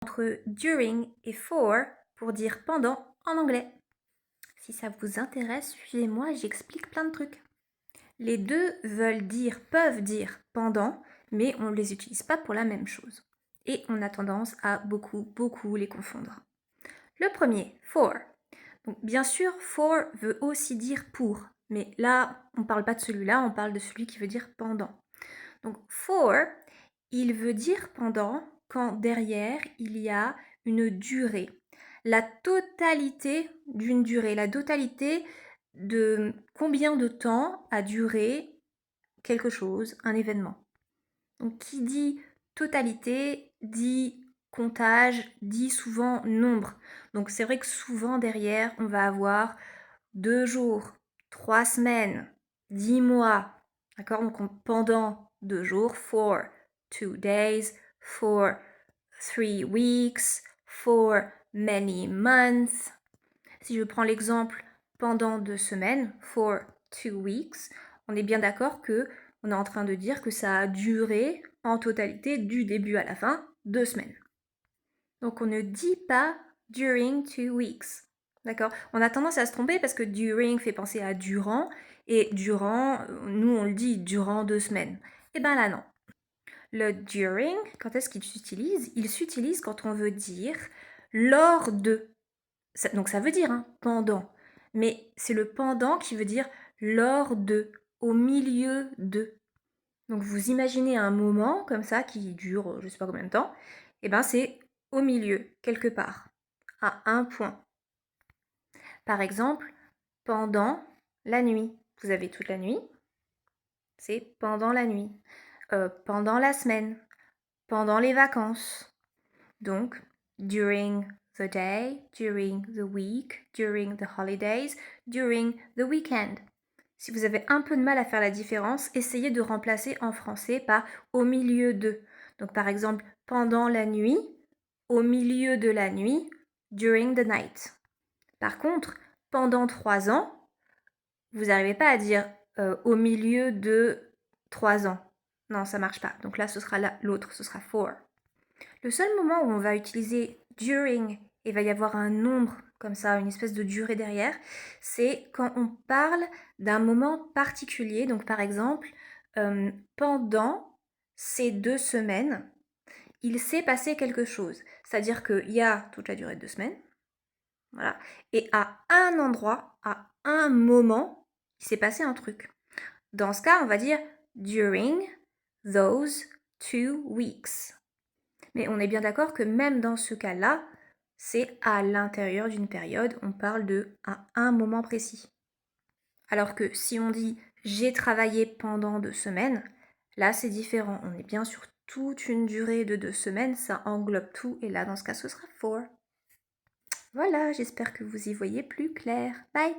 Entre during et for pour dire pendant en anglais. Si ça vous intéresse, suivez-moi, j'explique plein de trucs. Les deux peuvent dire pendant, mais on ne les utilise pas pour la même chose. Et on a tendance à beaucoup les confondre. Le premier, for. Donc, bien sûr, for veut aussi dire pour, mais là, on ne parle pas de celui-là, on parle de celui qui veut dire pendant. Donc, for, il veut dire pendant quand derrière, il y a une durée. La totalité d'une durée, la totalité de combien de temps a duré quelque chose, un événement. Donc, qui dit totalité dit comptage, dit souvent nombre. Donc, c'est vrai que souvent derrière, on va avoir 2 jours, 3 semaines, 10 mois. D'accord? Donc, pendant 2 jours, for 2 days, for 3 weeks, for many months. Si je prends l'exemple pendant 2 semaines, for 2 weeks, on est bien d'accord que on est en train de dire que ça a duré en totalité du début à la fin 2 semaines. Donc on ne dit pas during 2 weeks. D'accord? On a tendance à se tromper parce que during fait penser à durant et durant, nous on le dit durant 2 semaines. Et ben là non. Le during, quand est-ce qu'il s'utilise? Il s'utilise quand on veut dire lors de. Donc ça veut dire pendant. Mais c'est le pendant qui veut dire lors de, au milieu de. Donc vous imaginez un moment comme ça qui dure je ne sais pas combien de temps. Et ben c'est au milieu, quelque part, à un point. Par exemple, pendant la nuit. Vous avez toute la nuit. C'est pendant la nuit. Pendant la semaine. Pendant les vacances. Donc, during the day, during the week, during the holidays, during the weekend. Si vous avez un peu de mal à faire la différence, essayez de remplacer en français par au milieu de. Donc par exemple, pendant la nuit, au milieu de la nuit, during the night. Par contre, pendant 3 ans, vous n'arrivez pas à dire au milieu de 3 ans. Non, ça marche pas. Donc là, ce sera l'autre, ce sera for. Le seul moment où on va utiliser during et va y avoir un nombre comme ça, une espèce de durée derrière, c'est quand on parle d'un moment particulier. Donc par exemple, pendant ces 2 semaines, il s'est passé quelque chose. C'est-à-dire qu'il y a toute la durée de 2 semaines, voilà, et à un endroit, à un moment, il s'est passé un truc. Dans ce cas, on va dire during those 2 weeks. Mais on est bien d'accord que même dans ce cas-là, c'est à l'intérieur d'une période, on parle de à un moment précis. Alors que si on dit j'ai travaillé pendant 2 semaines, là c'est différent. On est bien sur toute une durée de 2 semaines, ça englobe tout et là dans ce cas ce sera for. Voilà, j'espère que vous y voyez plus clair. Bye!